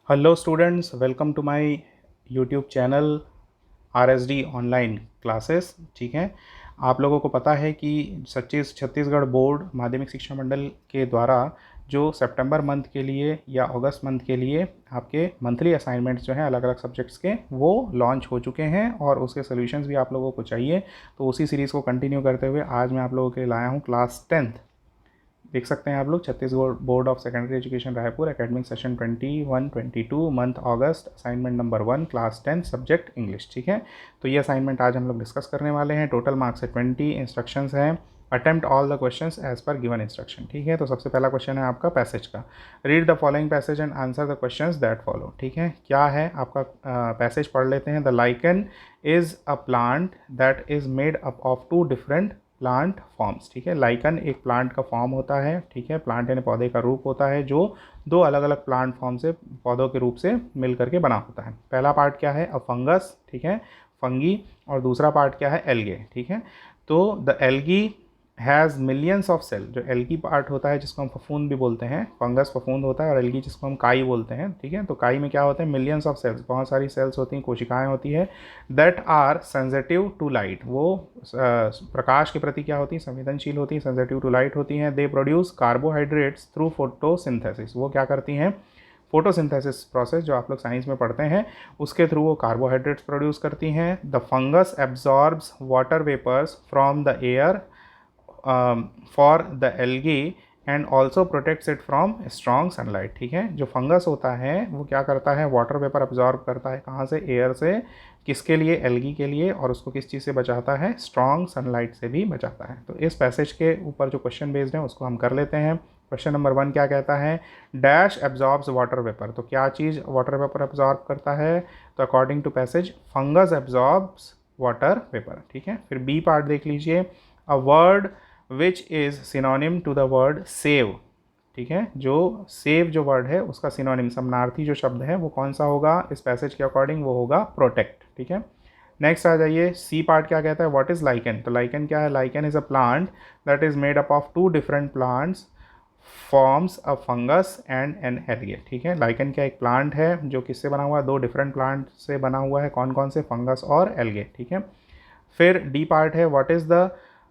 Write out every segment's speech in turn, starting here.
Hello students, welcome to my YouTube channel RSD online classes. ठीक है, आप लोगों को पता है कि छत्तीसगढ़ बोर्ड माध्यमिक शिक्षा मंडल के द्वारा जो सितंबर मंथ के लिए या अगस्त मंथ के लिए आपके मंथली असाइनमेंट्स जो हैं अलग अलग सब्जेक्ट्स के वो लॉन्च हो चुके हैं और उसके सॉल्यूशंस भी आप लोगों को चाहिए। तो उसी सीरीज़ को कंटिन्यू करते हुए आज मैं आप लोगों के लिए लाया हूँ क्लास 10th। देख सकते हैं आप लोग, Chhattisgarh board of secondary education Raipur, academic session 21-22, month August, assignment number 1, class 10, subject English. ठीक है, तो ये असाइनमेंट आज हम लोग डिस्कस करने वाले हैं। टोटल मार्क्स है 20, इंस्ट्रक्शंस हैं attempt all the questions as per given instruction. ठीक है, तो सबसे पहला क्वेश्चन है आपका पैसेज का। Read the following passage and answer the questions that follow. ठीक है, क्या है आपका पैसेज पढ़ लेते हैं। The lichen is a plant that is made up of two different plant forms. ठीक है, लाइकन एक प्लांट का फॉर्म होता है। ठीक है, प्लांट यानी पौधे का रूप होता है जो दो अलग अलग प्लांट फॉर्म से पौधों के रूप से मिल करके बना होता है। पहला पार्ट क्या है, अ फंगस। ठीक है, फंगी। और दूसरा पार्ट क्या है, एल्गे। ठीक है, तो the algae has millions of cell. जो एल्गी पार्ट होता है जिसको हम फफूंद भी बोलते हैं, फंगस फफूंद होता है, और एल्गी जिसको हम काई बोलते हैं। ठीक है, तो काई में क्या होता है, मिलियंस ऑफ सेल्स, बहुत सारी सेल्स होती हैं, कोशिकाएं होती है। That are sensitive to light, वो प्रकाश के प्रति क्या होती है, संवेदनशील होती है, सेंसिटिव टू लाइट होती हैं। They produce carbohydrates through photosynthesis, वो क्या करती हैं, फोटोसिंथेसिस प्रोसेस जो आप लोग साइंस में पढ़ते हैं उसके थ्रू वो कार्बोहाइड्रेट्स प्रोड्यूस करती हैं। The fungus absorbs water vapours from the air for the algae and also protects it from strong sunlight. ठीक है, जो फंगस होता है वो क्या करता है, वाटर वेपर अब्जॉर्ब करता है, कहाँ से, एयर से। किसके लिए, एल्गी के लिए। और उसको किस चीज़ से बचाता है, स्ट्रॉन्ग सनलाइट से भी बचाता है। तो इस पैसेज के ऊपर जो क्वेश्चन बेस्ड है उसको हम कर लेते हैं। क्वेश्चन नंबर 1 क्या कहता है, डैश एब्जॉर्ब्स वाटर वेपर। तो क्या चीज़ वाटर वेपर एब्जॉर्ब करता है, तो according to passage fungus absorbs water vapour. ठीक है, फिर बी पार्ट देख लीजिए, a word which is synonym to the word save. ठीक है, जो सेव जो वर्ड है उसका सिनोनिम समानार्थी जो शब्द है वो कौन सा होगा इस पैसेज के अकॉर्डिंग, वो होगा प्रोटेक्ट। ठीक है, नेक्स्ट आ जाइए, सी पार्ट क्या कहता है, व्हाट इज लाइकन। तो लाइकन क्या है, lichen is a plant that is made up of two different plants forms a fungus and an algae. ठीक है, लाइकन क्या एक प्लांट है जो किससे बना हुआ है, दो डिफरेंट प्लांट से बना हुआ है, कौन कौन से, फंगस और एल्गे। ठीक है, फिर डी पार्ट है,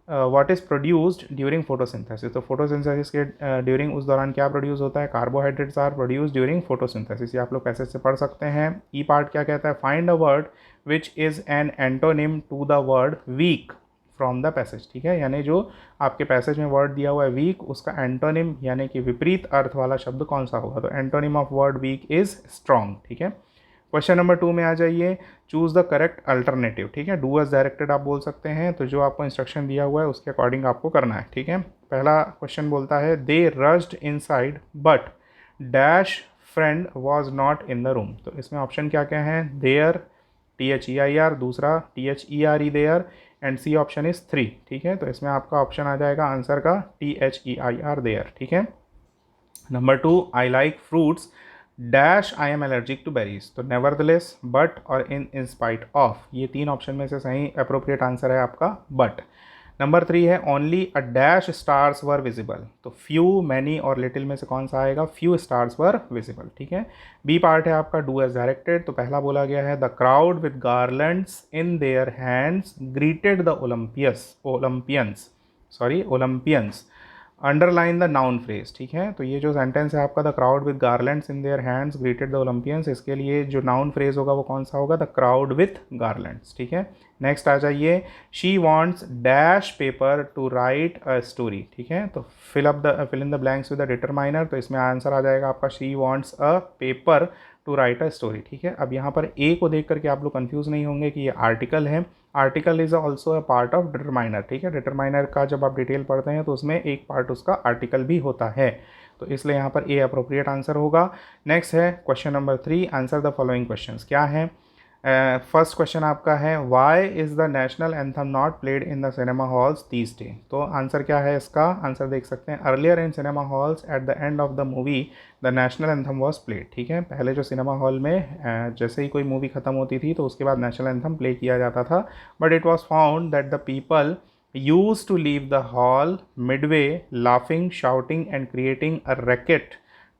what is produced during photosynthesis. तो फोटोसिंथेसिस के ड्यूरिंग उस दौरान क्या प्रोड्यूस होता है, carbohydrates are produce during photosynthesis. ये आप लोग पैसेज से पढ़ सकते हैं। ई पार्ट क्या कहता है, find a word which is an antonym to the word weak from the passage. ठीक है, यानी जो आपके पैसेज में वर्ड दिया हुआ है वीक, उसका एंटोनिम यानी कि विपरीत अर्थ वाला शब्द कौन सा होगा, तो antonym of word weak is strong. ठीक है, क्वेश्चन नंबर 2 में आ जाइए, चूज द करेक्ट अल्टरनेटिव। ठीक है, डू एज डायरेक्टेड आप बोल सकते हैं, तो जो आपको इंस्ट्रक्शन दिया हुआ है उसके अकॉर्डिंग आपको करना है। ठीक है, पहला क्वेश्चन बोलता है, they rushed inside but dash friend was not in the room. तो इसमें ऑप्शन क्या क्या है, देयर, THEIR, दूसरा THERE there, and C option is 3। ठीक है, तो इसमें आपका ऑप्शन आ जाएगा आंसर का THEIR देयर। ठीक है, number 2, I like fruits dash I am allergic to berries. तो नेवरदलेस, बट और इन स्पाइट ऑफ, ये तीन ऑप्शन में से सही अप्रोप्रिएट आंसर है आपका बट। नंबर 3 है, only a dash stars were visible. तो फ्यू, मैनी और लिटिल में से कौन सा आएगा, फ्यू स्टार्स वर विजिबल। ठीक है, बी पार्ट है आपका, डू एज डायरेक्टेड। तो पहला बोला गया है, the crowd with garlands in their hands greeted the Olympians underline the noun phrase. ठीक है, तो ये जो सेंटेंस है आपका, the crowd with garlands in their hands greeted the Olympians, इसके लिए जो नाउन फ्रेज होगा वो कौन सा होगा, द क्राउड विथ गार्लैंड्स। ठीक है, नेक्स्ट आ जाइए, she wants dash paper to write a story. ठीक है, तो fill in the blanks with the determiner. तो इसमें आंसर आ जाएगा आपका, she wants a paper to write a story. ठीक है, अब यहाँ पर ए को देख करके आप लोग कंफ्यूज नहीं होंगे कि ये आर्टिकल है। Article is also a part of determiner. ठीक है, डिटरमाइनर का जब आप डिटेल पढ़ते हैं तो उसमें एक पार्ट उसका आर्टिकल भी होता है, तो इसलिए यहाँ पर ए अप्रोप्रिएट आंसर होगा। नेक्स्ट है question number 3, answer the following questions. क्या है, फर्स्ट क्वेश्चन आपका है, why is the national anthem not played in the cinema halls these days. तो आंसर क्या है, इसका आंसर देख सकते हैं, earlier in cinema halls at the end of the movie the national anthem was played. ठीक है, पहले जो सिनेमा हॉल में जैसे ही कोई मूवी खत्म होती थी तो उसके बाद नेशनल एंथम प्ले किया जाता था, but it was found that the people use to leave the hall midway laughing, shouting and creating a racket.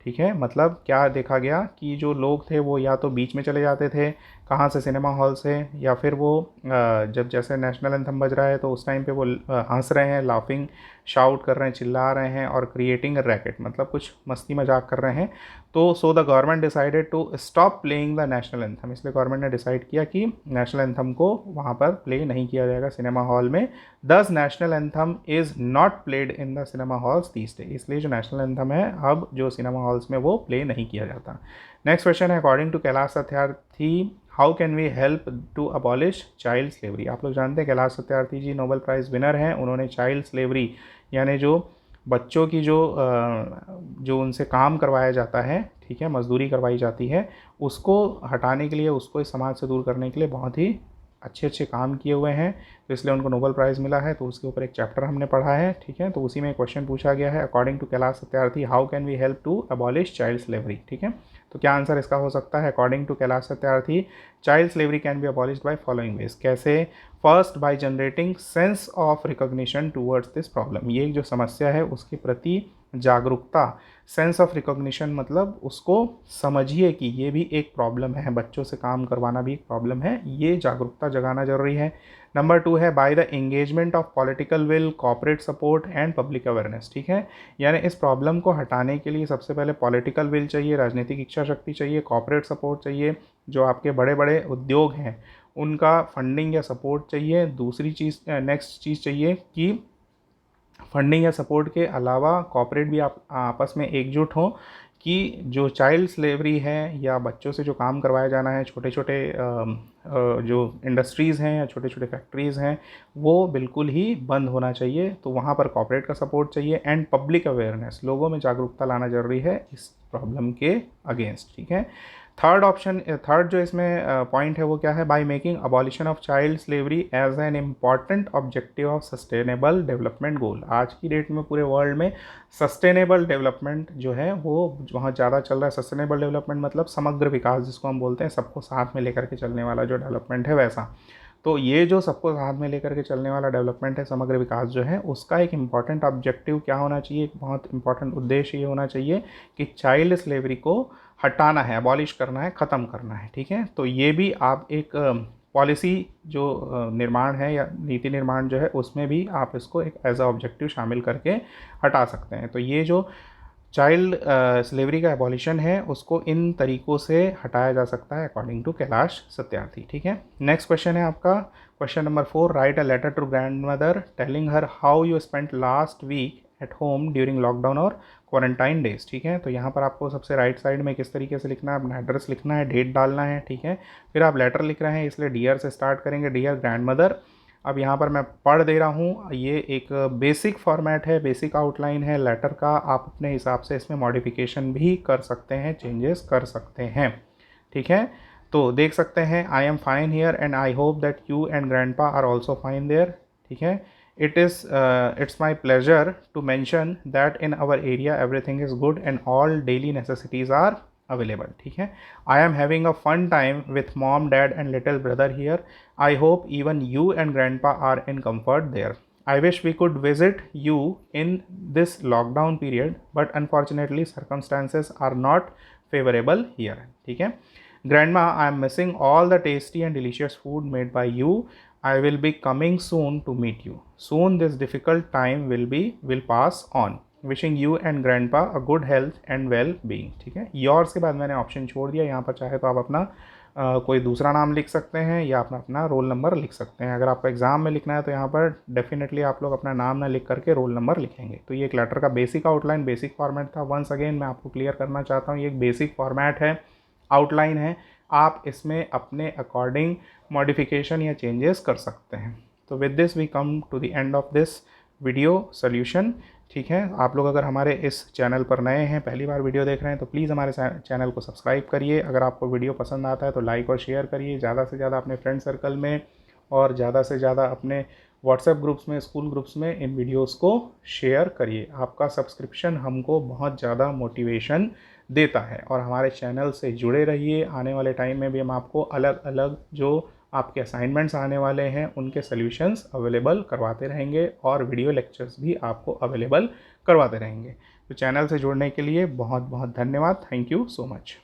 ठीक है, मतलब क्या देखा गया कि जो लोग थे वो या तो बीच में चले जाते थे, कहाँ से, सिनेमा हॉल से, या फिर वो जब जैसे नेशनल एंथम बज रहा है तो उस टाइम पे वो हंस रहे हैं, लाफिंग, शाउट कर रहे हैं, चिल्ला रहे हैं और क्रिएटिंग रैकेट, मतलब कुछ मस्ती मजाक कर रहे हैं। तो so the government decided to stop playing the national anthem, इसलिए गवर्नमेंट ने डिसाइड किया कि नेशनल एंथम को वहाँ पर प्ले नहीं किया जाएगा सिनेमा हॉल में। This national anthem is not played in the cinema halls these days, इसलिए जो नेशनल एंथम है अब जो सिनेमा हॉल्स में वो प्ले नहीं किया जाता। नेक्स्ट क्वेश्चन है, according to Kailash Satyarthi how can we help to abolish child slavery. आप लोग जानते हैं Kailash Satyarthi ji Nobel prize winner हैं, उन्होंने चाइल्ड स्लेवरी यानी जो बच्चों की जो उनसे काम करवाया जाता है, ठीक है, मजदूरी करवाई जाती है, उसको हटाने के लिए, उसको इस समाज से दूर करने के लिए बहुत ही अच्छे अच्छे काम किए हुए हैं, तो इसलिए उनको नोबेल प्राइज़ मिला है। तो उसके ऊपर एक चैप्टर हमने पढ़ा है, ठीक है, तो उसी में क्वेश्चन पूछा गया है, according to Kailash Satyarthi how can we help to abolish child slavery. ठीक है, तो क्या आंसर इसका हो सकता है, according to Kailash Satyarthi child slavery can be abolished by following ways. कैसे? First, by generating sense of recognition towards this problem, ये जो समस्या है उसके प्रति जागरूकता, सेंस ऑफ रिकॉग्निशन मतलब उसको समझिए कि ये भी एक प्रॉब्लम है, बच्चों से काम करवाना भी एक प्रॉब्लम है, ये जागरूकता जगाना जरूरी है। नंबर 2 है by the engagement of political will, corporate support and public awareness. ठीक है, यानी इस प्रॉब्लम को हटाने के लिए सबसे पहले पॉलिटिकल विल चाहिए, राजनीतिक इच्छा शक्ति चाहिए, कॉर्पोरेट सपोर्ट चाहिए, जो आपके बड़े बड़े उद्योग हैं उनका फंडिंग या सपोर्ट चाहिए। दूसरी चीज़, नेक्स्ट चीज़ चाहिए कि फंडिंग या सपोर्ट के अलावा कॉर्पोरेट भी आपस में एकजुट हों कि जो चाइल्ड स्लेवरी है या बच्चों से जो काम करवाया जाना है, छोटे छोटे जो इंडस्ट्रीज़ हैं या छोटे छोटे फैक्ट्रीज़ हैं, वो बिल्कुल ही बंद होना चाहिए। तो वहाँ पर कॉर्पोरेट का सपोर्ट चाहिए एंड पब्लिक अवेयरनेस, लोगों में जागरूकता लाना जरूरी है इस प्रॉब्लम के अगेंस्ट। ठीक है, थर्ड जो इसमें पॉइंट है वो क्या है, by making abolition of child slavery as an important objective of sustainable development goal. आज की डेट में पूरे वर्ल्ड में सस्टेनेबल डेवलपमेंट जो है वो बहुत ज़्यादा चल रहा है। सस्टेनेबल डेवलपमेंट मतलब समग्र विकास जिसको हम बोलते हैं, सबको साथ में लेकर के चलने वाला जो डेवलपमेंट है वैसा। तो ये जो सबको साथ में लेकर के चलने वाला डेवलपमेंट है, समग्र विकास जो है, उसका एक इम्पॉर्टेंट ऑब्जेक्टिव क्या होना चाहिए, एक बहुत इंपॉर्टेंट उद्देश्य ये होना चाहिए कि चाइल्ड स्लेवरी को हटाना है, अबॉलिश करना है, ख़त्म करना है। ठीक है, तो ये भी आप एक पॉलिसी जो निर्माण है या नीति निर्माण जो है उसमें भी आप इसको एक एज अ ऑब्जेक्टिव शामिल करके हटा सकते हैं। तो ये जो चाइल्ड स्लेवरी का एबॉलिशन है उसको इन तरीक़ों से हटाया जा सकता है अकॉर्डिंग टू कैलाश सत्यार्थी। ठीक है, नेक्स्ट क्वेश्चन है आपका question number 4, write a letter to grandmother telling her how you spent last week at home during lockdown और क्वारंटाइन डेज। ठीक है, तो यहाँ पर आपको सबसे राइट साइड में किस तरीके से लिखना है, अपना एड्रेस लिखना है, डेट डालना है। ठीक है, फिर आप लेटर लिख रहे हैं इसलिए डियर से स्टार्ट करेंगे, डियर ग्रैंड मदर। अब यहाँ पर मैं पढ़ दे रहा हूँ, ये एक बेसिक फॉर्मेट है, बेसिक आउटलाइन है लेटर का, आप अपने हिसाब से इसमें मॉडिफिकेशन भी कर सकते हैं, चेंजेस कर सकते हैं। ठीक है, तो देख सकते हैं, I am fine here and I hope that you and grandpa are also fine there. ठीक है, it's my pleasure to mention that in our area everything is good and all daily necessities are available. ठीक है, I am having a fun time with mom, dad and little brother here. I hope even you and grandpa are in comfort there. I wish we could visit you in this lockdown period, but unfortunately circumstances are not favorable here. ठीक है, grandma, I am missing all the tasty and delicious food made by you. I will be coming soon to meet you. Soon this difficult time will pass on. Wishing you and grandpa a good health and well-being. ठीक है, yours के बाद मैंने option छोड़ दिया, यहाँ पर चाहे तो आप अपना कोई दूसरा नाम लिख सकते हैं या अपना रोल नंबर लिख सकते हैं। अगर आपको एग्ज़ाम में लिखना है तो यहाँ पर डेफिनेटली आप लोग अपना नाम ना लिख करके रोल नंबर लिखेंगे। तो ये एक लेटर का बेसिक आउटलाइन, बेसिक फॉर्मेट था। वंस अगेन मैं आपको क्लियर करना चाहता हूँ, ये एक बेसिक फॉर्मेट है, आउटलाइन है, आप इसमें अपने अकॉर्डिंग मॉडिफिकेशन या चेंजेस कर सकते हैं। तो with this we come to the end of this video solution. ठीक है, आप लोग अगर हमारे इस चैनल पर नए हैं, पहली बार वीडियो देख रहे हैं, तो प्लीज़ हमारे चैनल को सब्सक्राइब करिए। अगर आपको वीडियो पसंद आता है तो लाइक और शेयर करिए, ज़्यादा से ज़्यादा अपने फ्रेंड सर्कल में और ज़्यादा से ज़्यादा अपने व्हाट्सएप ग्रुप्स में, स्कूल ग्रुप्स में इन वीडियोज़ को शेयर करिए। आपका सब्सक्रिप्शन हमको बहुत ज़्यादा मोटिवेशन देता है और हमारे चैनल से जुड़े रहिए। आने वाले टाइम में भी हम आपको अलग अलग जो आपके असाइनमेंट्स आने वाले हैं उनके सॉल्यूशंस अवेलेबल करवाते रहेंगे और वीडियो लेक्चर्स भी आपको अवेलेबल करवाते रहेंगे। तो चैनल से जुड़ने के लिए बहुत बहुत धन्यवाद। Thank you so much.